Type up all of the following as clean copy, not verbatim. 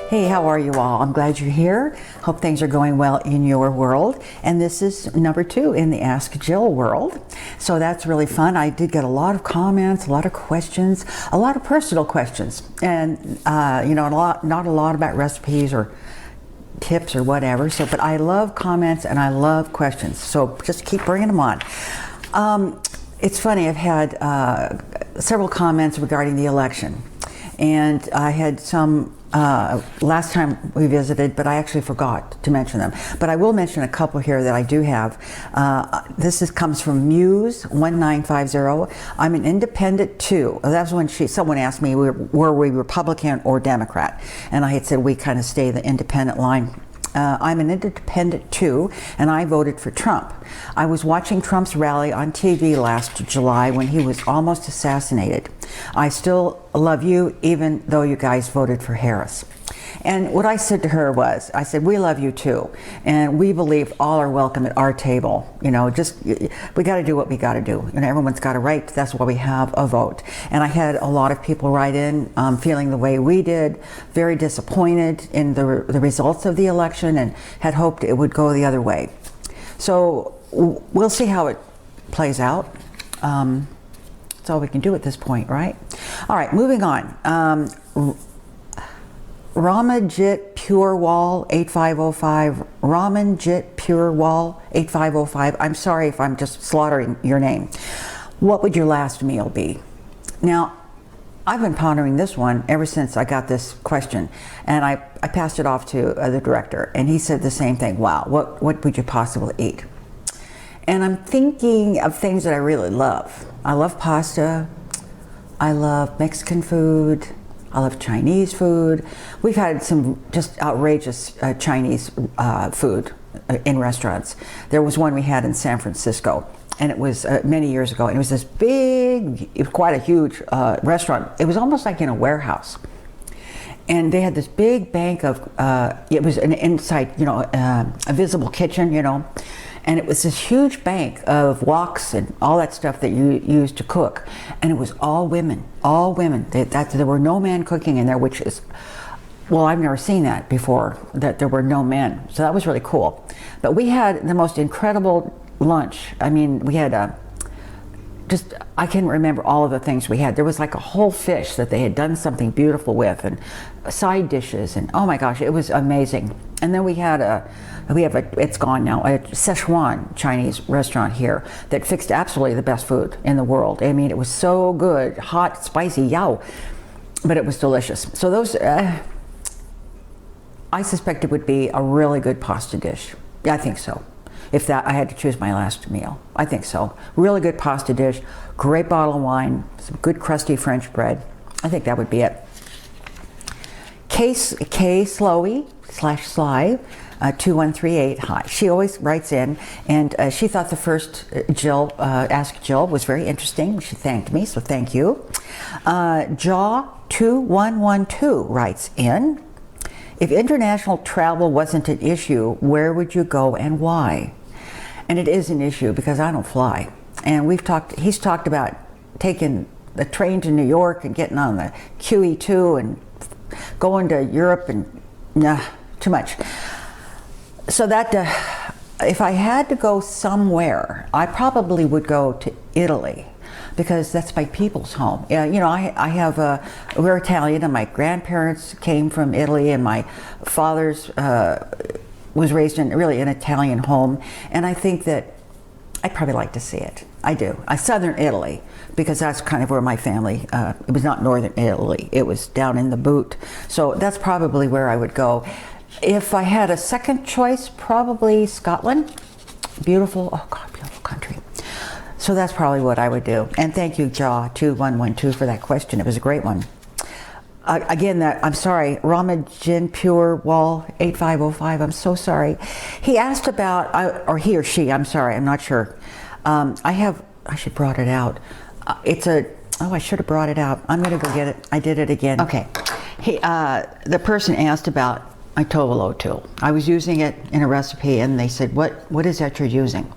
Hey, how are you all? I'm glad you're here. Hope things are going well in your world. And this is number 2 in the Ask Jill world. So that's really fun. I did get a lot of comments, a lot of questions, a lot of personal questions. And, not a lot about recipes or tips or whatever. But I love comments and I love questions. So just keep bringing them on. It's funny, I've had several comments regarding the election. And I had some last time we visited, but I actually forgot to mention them. But I will mention a couple here that I do have. This comes from Muse1950. I'm an independent too. That's when someone asked me, were we Republican or Democrat? And I had said we kind of stay the independent line. I'm an independent too, and I voted for Trump. I was watching Trump's rally on TV last July when he was almost assassinated. I still love you, even though you guys voted for Harris. And what I said to her was, I said, we love you too, and we believe all are welcome at our table. We got to do what we got to do, and everyone's got a right. That's why we have a vote. And I had a lot of people write in feeling the way we did, very disappointed in the results of the election, and had hoped it would go the other way. So we'll see how it plays out. That's all we can do at this point, right? All right, moving on. Ramanjit Pure Wall 8505. Ramanjit Pure Wall 8505. I'm sorry if I'm just slaughtering your name. What would your last meal be? Now, I've been pondering this one ever since I got this question, and I passed it off to the director, and he said the same thing. Wow, what would you possibly eat? And I'm thinking of things that I really love. I love pasta. I love Mexican food. I love Chinese food. We've had some just outrageous Chinese food in restaurants. There was one we had in San Francisco, and it was many years ago. And it was this big, it was quite a huge restaurant. It was almost like in a warehouse. And they had this big bank of, it was an inside, a visible kitchen, and it was this huge bank of woks and all that stuff that you use to cook. And it was all women, all women. There were no men cooking in there, which is, well, I've never seen that before, that there were no men. So that was really cool. But we had the most incredible lunch. I mean, we had I can't remember all of the things we had. There was like a whole fish that they had done something beautiful with, and side dishes, and oh my gosh, it was amazing. And then we have it's gone now, a Szechuan Chinese restaurant here that fixed absolutely the best food in the world. I mean, it was so good, hot, spicy, yow, but it was delicious. So those, I suspect it would be a really good pasta dish. Yeah, I think so. If I had to choose my last meal, I think so. Really good pasta dish, great bottle of wine, some good crusty French bread. I think that would be it. K Slowy /Sly 2138. Hi. She always writes in, and she thought the first Ask Jill was very interesting. She thanked me, so thank you. Jaw 2112 writes in, if international travel wasn't an issue, where would you go and why? And it is an issue because I don't fly. And he's talked about taking the train to New York and getting on the QE2 and going to Europe, and nah, too much. So that, if I had to go somewhere, I probably would go to Italy, because that's my people's home. We're Italian, and my grandparents came from Italy, and my father's was raised in really an Italian home, and I think that I'd probably like to see it. I do. Southern Italy, because that's kind of where my family, it was not northern Italy, it was down in the boot. So that's probably where I would go. If I had a second choice, probably Scotland. Beautiful, oh God, beautiful country. So that's probably what I would do. And thank you, Jaw2112, for that question. It was a great one. Again, I'm sorry, Ramajin Pure Wall 8505, I'm so sorry. He asked about, or he or she, I'm sorry, I'm not sure. I should brought it out. I should have brought it out. I'm gonna go get it. I did it again. Okay. The person asked about my Tovolo tool. I was using it in a recipe, and they said, what is that you're using?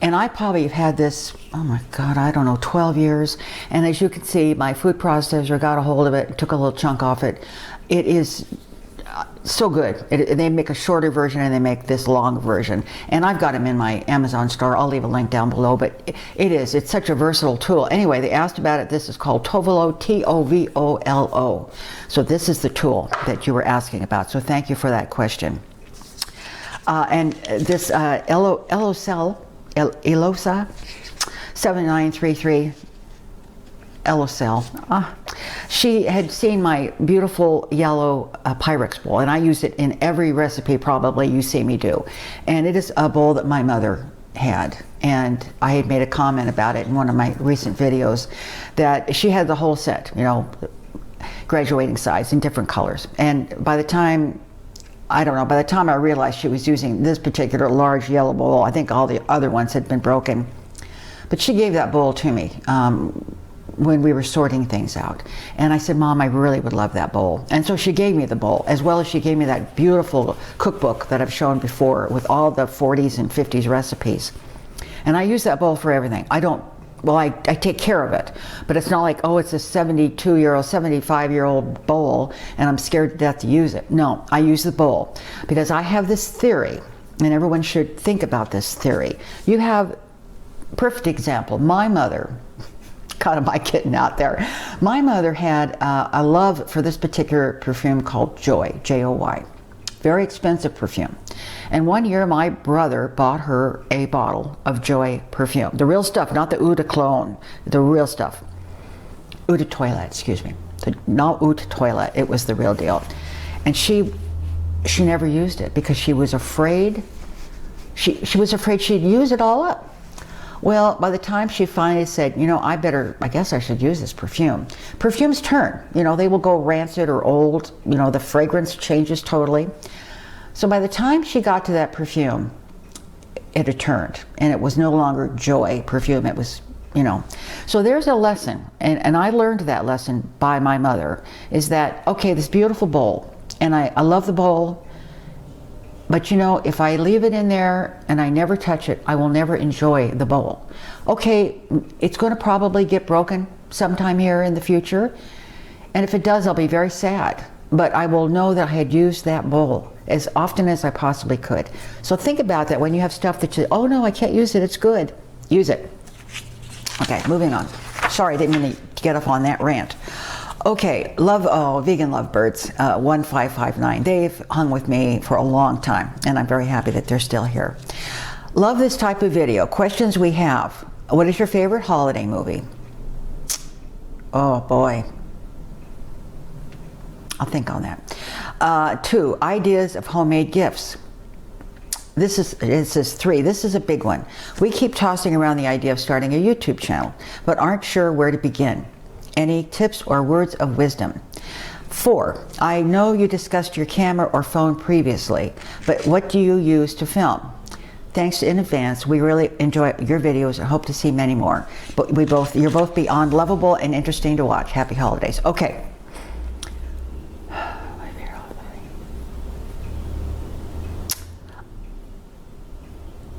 And I probably have had this, oh my God, I don't know, 12 years. And as you can see, my food processor got a hold of it, took a little chunk off it. It is So good. They make a shorter version and they make this long version. And I've got them in my Amazon store. I'll leave a link down below, but it's such a versatile tool. Anyway, they asked about it. This is called Tovolo, T-O-V-O-L-O. So this is the tool that you were asking about. So thank you for that question. And this Elosa 7933 Elocell. She had seen my beautiful yellow Pyrex bowl, and I use it in every recipe probably you see me do. And it is a bowl that my mother had, and I had made a comment about it in one of my recent videos that she had the whole set, you know, graduating size in different colors. And by the time, I don't know, by the time I realized she was using this particular large yellow bowl, I think all the other ones had been broken. But she gave that bowl to me when we were sorting things out. And I said, Mom, I really would love that bowl. And so she gave me the bowl, as well as she gave me that beautiful cookbook that I've shown before with all the 40s and 50s recipes. And I use that bowl for everything. I take care of it, but it's not like, oh, it's a 72-year-old, 75-year-old bowl and I'm scared to death to use it. No, I use the bowl because I have this theory, and everyone should think about this theory. You have, perfect example, my mother, kind of my kitten out there. My mother had a love for this particular perfume called Joy, J-O-Y. Very expensive perfume. And one year my brother bought her a bottle of Joy perfume. The real stuff, not the Eau de Cologne, the real stuff. Eau de Toilette, excuse me. Not Eau de Toilette, it was the real deal. And she never used it because she was afraid. She was afraid she'd use it all up. Well, by the time she finally said, you know, I guess I should use this perfume. Perfumes turn, you know, they will go rancid or old, you know, the fragrance changes totally. So by the time she got to that perfume, it had turned, and it was no longer Joy perfume, it was, you know. So there's a lesson, and I learned that lesson by my mother, is that, okay, this beautiful bowl, and I love the bowl, but you know, if I leave it in there and I never touch it, I will never enjoy the bowl. Okay, it's going to probably get broken sometime here in the future, and if it does, I'll be very sad. But I will know that I had used that bowl as often as I possibly could. So think about that when you have stuff that you, oh no, I can't use it, it's good. Use it. Okay, moving on. Sorry, I didn't mean to get off on that rant. Okay, vegan lovebirds, 1559. They've hung with me for a long time, and I'm very happy that they're still here. Love this type of video. Questions we have. What is your favorite holiday movie? Oh boy. I'll think on that. 2, ideas of homemade gifts. It says 3. This is a big one. We keep tossing around the idea of starting a YouTube channel, but aren't sure where to begin. Any tips or words of wisdom? 4, I know you discussed your camera or phone previously, but what do you use to film? Thanks in advance. We really enjoy your videos and hope to see many more. But you're both beyond lovable and interesting to watch. Happy holidays. Okay.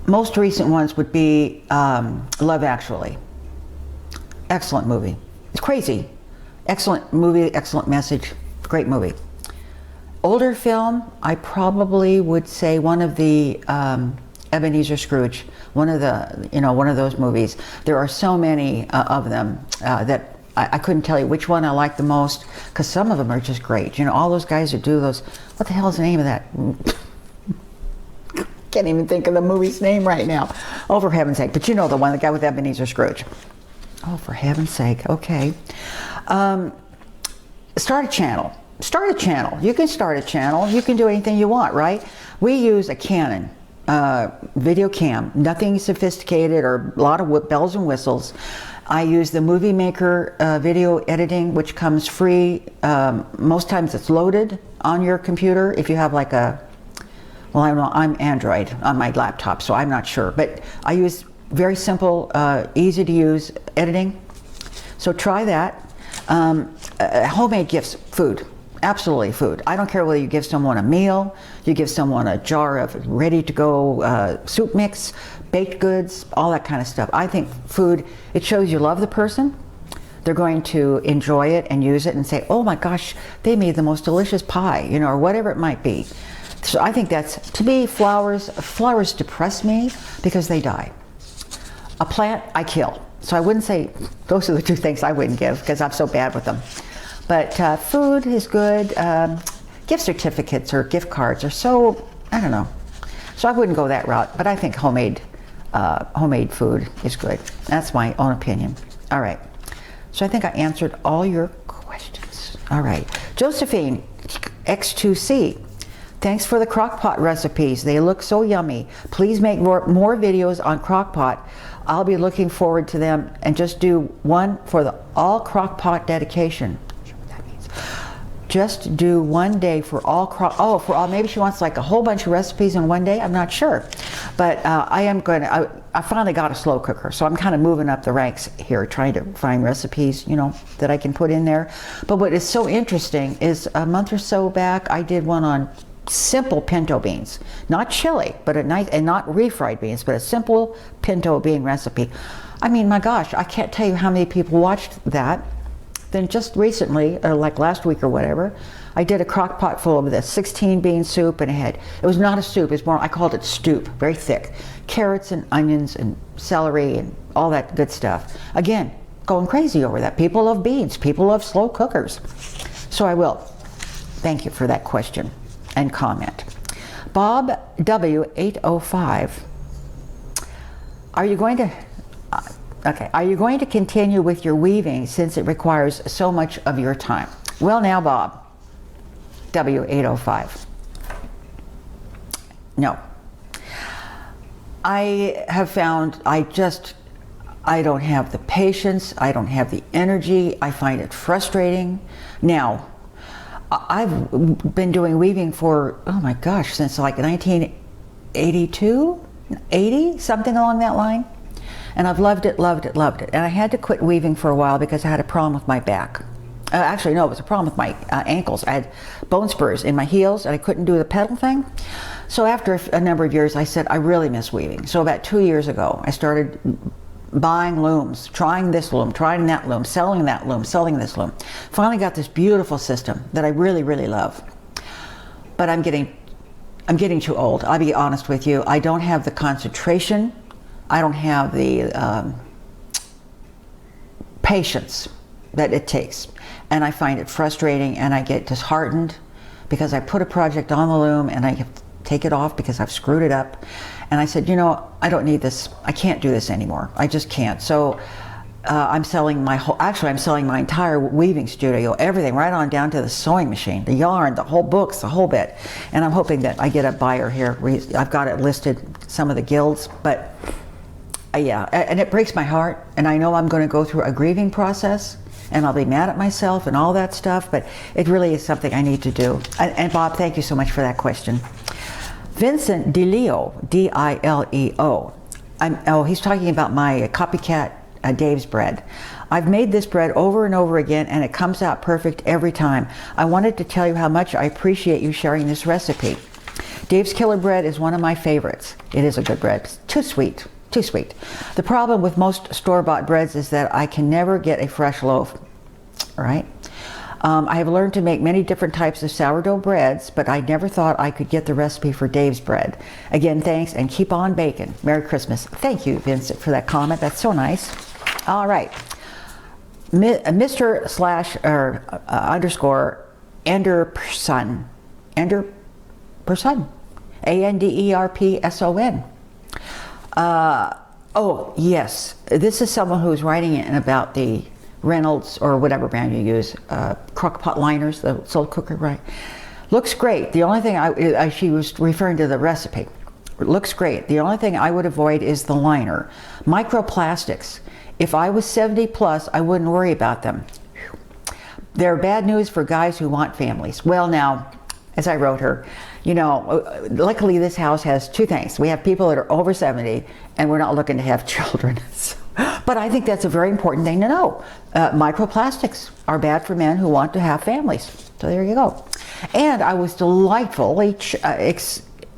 Most recent ones would be Love Actually. Excellent movie. It's crazy. Excellent movie, excellent message, great movie. Older film, I probably would say one of the Ebenezer Scrooge, one of those movies. There are so many of them that I couldn't tell you which one I like the most, because some of them are just great. You know, all those guys that do those, what the hell is the name of that? Can't even think of the movie's name right now. Oh, for heaven's sake. But you know the one, the guy with Ebenezer Scrooge. Oh, for heaven's sake. Okay. Start a channel. Start a channel. You can start a channel. You can do anything you want, right? We use a Canon video cam. Nothing sophisticated or a lot of bells and whistles. I use the Movie Maker video editing, which comes free. Most times it's loaded on your computer if you have like a, well, I don't know, I'm Android on my laptop, so I'm not sure. But I use very simple, easy to use editing. So try that. Homemade gifts, food. Absolutely food. I don't care whether you give someone a meal, you give someone a jar of ready to go soup mix, baked goods, all that kind of stuff. I think food, it shows you love the person. they're going to enjoy it and use it and say, oh my gosh, they made the most delicious pie, you know, or whatever it might be. So I think that's, to me, flowers depress me because they die. A plant, I kill. So I wouldn't say, those are the two things I wouldn't give because I'm so bad with them. But food is good. Gift certificates or gift cards are so, I don't know. So I wouldn't go that route, but I think homemade food is good. That's my own opinion. All right. So I think I answered all your questions. All right. Josephine, X2C. Thanks for the crock pot recipes. They look so yummy. Please make more videos on crock pot. I'll be looking forward to them, and just do one for the all crock pot dedication. I'm not sure what that means. Just do one day for all maybe she wants like a whole bunch of recipes in one day. I'm not sure. But I finally got a slow cooker, so I'm kind of moving up the ranks here, trying to find recipes, you know, that I can put in there. But what is so interesting is a month or so back, I did one on simple pinto beans, not chili, but and not refried beans, but a simple pinto bean recipe. I mean, my gosh, I can't tell you how many people watched that. Then just recently, like last week or whatever, I did a crock pot full of this 16 bean soup, and it was not a soup, it's more, I called it stoop, very thick. Carrots and onions and celery and all that good stuff. Again, going crazy over that. People love beans, people love slow cookers. So I will. Thank you for that question and comment. Bob W805, are you going to continue with your weaving since it requires so much of your time? Well now, Bob W805, no. I have found I don't have the patience, I don't have the energy, I find it frustrating. Now, I've been doing weaving for, oh my gosh, since like 1982, 80, something along that line. And I've loved it, loved it, loved it. And I had to quit weaving for a while because I had a problem with my back. Actually, no, it was a problem with my ankles. I had bone spurs in my heels and I couldn't do the pedal thing. So after a number of years, I said, I really miss weaving. So about 2 years ago, I started buying looms, trying this loom, trying that loom, selling that loom, selling this loom. Finally got this beautiful system that I really, really love. But I'm getting too old. I'll be honest with you. I don't have the concentration. I don't have the patience that it takes. And I find it frustrating, and I get disheartened because I put a project on the loom and I have to take it off because I've screwed it up. And I said, you know, I don't need this. I can't do this anymore. I just can't. So I'm selling my entire weaving studio, everything, right on down to the sewing machine, the yarn, the whole books, the whole bit. And I'm hoping that I get a buyer here. I've got it listed, some of the guilds, but yeah, and it breaks my heart. And I know I'm going to go through a grieving process, and I'll be mad at myself and all that stuff, but it really is something I need to do. And Bob, thank you so much for that question. Vincent DiLeo, D-I-L-E-O. He's talking about my copycat Dave's bread. I've made this bread over and over again, and it comes out perfect every time. I wanted to tell you how much I appreciate you sharing this recipe. Dave's Killer Bread is one of my favorites. It is a good bread. It's too sweet. Too sweet. The problem with most store-bought breads is that I can never get a fresh loaf. All right? I have learned to make many different types of sourdough breads, but I never thought I could get the recipe for Dave's bread. Again, thanks, and keep on baking. Merry Christmas. Thank you, Vincent, for that comment. That's so nice. All right. Mr. _ Anderperson. Anderperson. Anderperson. Oh, yes. This is someone who's writing in about the Reynolds, or whatever brand you use, crock pot liners, the slow cooker, right? Looks great. The only thing she was referring to the recipe. It looks great. The only thing I would avoid is the liner. Microplastics. If I was 70 plus, I wouldn't worry about them. They're bad news for guys who want families. Well, now, as I wrote her, you know, luckily this house has two things. We have people that are over 70, and we're not looking to have children. But I think that's a very important thing to know. Microplastics are bad for men who want to have families. So there you go. And I was delightfully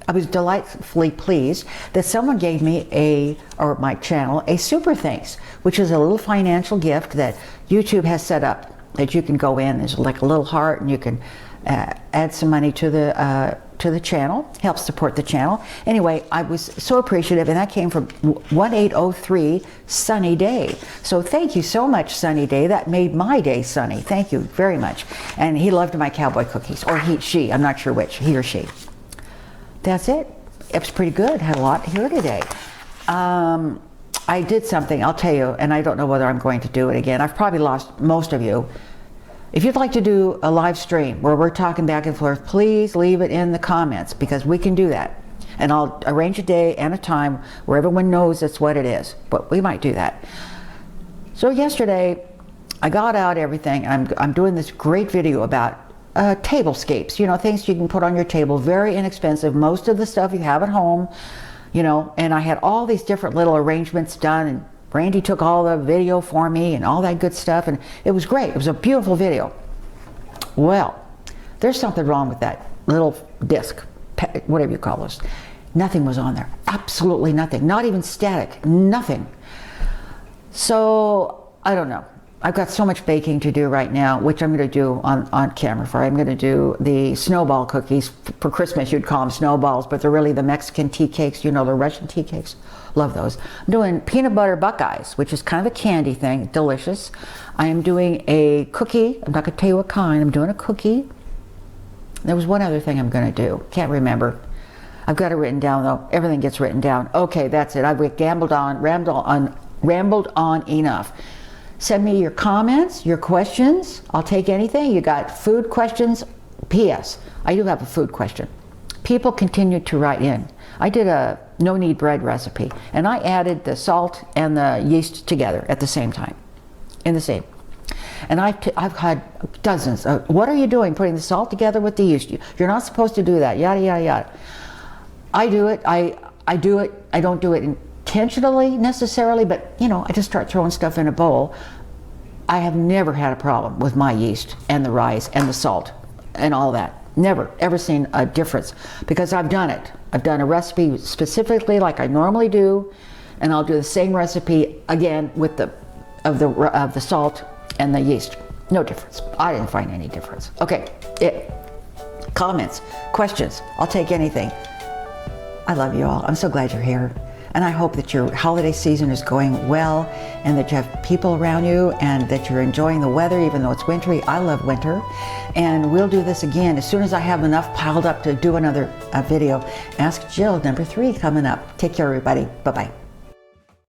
I was delightfully pleased that someone gave me or my channel, a super thanks, which is a little financial gift that YouTube has set up that you can go in. There's like a little heart, and you can add some money to the channel, help support the channel. Anyway, I was so appreciative, and that came from 1803 Sunny Day. So thank you so much, Sunny Day. That made my day sunny. Thank you very much. And he loved my cowboy cookies, or she, I'm not sure which, he or she. That's it. It was pretty good. Had a lot here today. I did something, I'll tell you, and I don't know whether I'm going to do it again. I've probably lost most of you. If you'd like to do a live stream where we're talking back and forth, please leave it in the comments, because we can do that. And I'll arrange a day and a time where everyone knows that's what it is. But we might do that. So yesterday, I got out everything. I'm doing this great video about tablescapes, you know, things you can put on your table, very inexpensive, most of the stuff you have at home, you know, and I had all these different little arrangements done, and Randy took all the video for me and all that good stuff, and it was great. It was a beautiful video. Well, there's something wrong with that little disc, whatever you call this. Nothing was on there, absolutely nothing, not even static, nothing. So I don't know. I've got so much baking to do right now, which I'm going to do on camera for. I'm going to do the snowball cookies. For Christmas, you'd call them snowballs, but they're really the Mexican tea cakes, you know, the Russian tea cakes. Love those. I'm doing peanut butter Buckeyes, which is kind of a candy thing, delicious. I am doing a cookie. I'm not going to tell you what kind. I'm doing a cookie. There was one other thing I'm going to do. Can't remember. I've got it written down, though. Everything gets written down. Okay, that's it. I've rambled on enough. Send me your comments, your questions. I'll take anything. You got food questions? P.S. I do have a food question. People continued to write in. I did a no-knead bread recipe, and I added the salt and the yeast together at the same time, in the same. And I've had dozens. What are you doing, putting the salt together with the yeast? You're not supposed to do that, yada, yada, yada. I do it. I do it. I don't do it intentionally necessarily, but you know, I just start throwing stuff in a bowl. I have never had a problem with my yeast and the rice and the salt and all that. Never ever seen a difference, because I've done it. I've done a recipe specifically like I normally do, and I'll do the same recipe again with the salt and the yeast. No difference. I didn't find any difference. Okay, comments, questions, I'll take anything. I love you all. I'm so glad you're here. And I hope that your holiday season is going well, and that you have people around you, and that you're enjoying the weather even though it's wintry. I love winter. And we'll do this again as soon as I have enough piled up to do another video. Ask Jill #3 coming up. Take care, everybody. Bye-bye.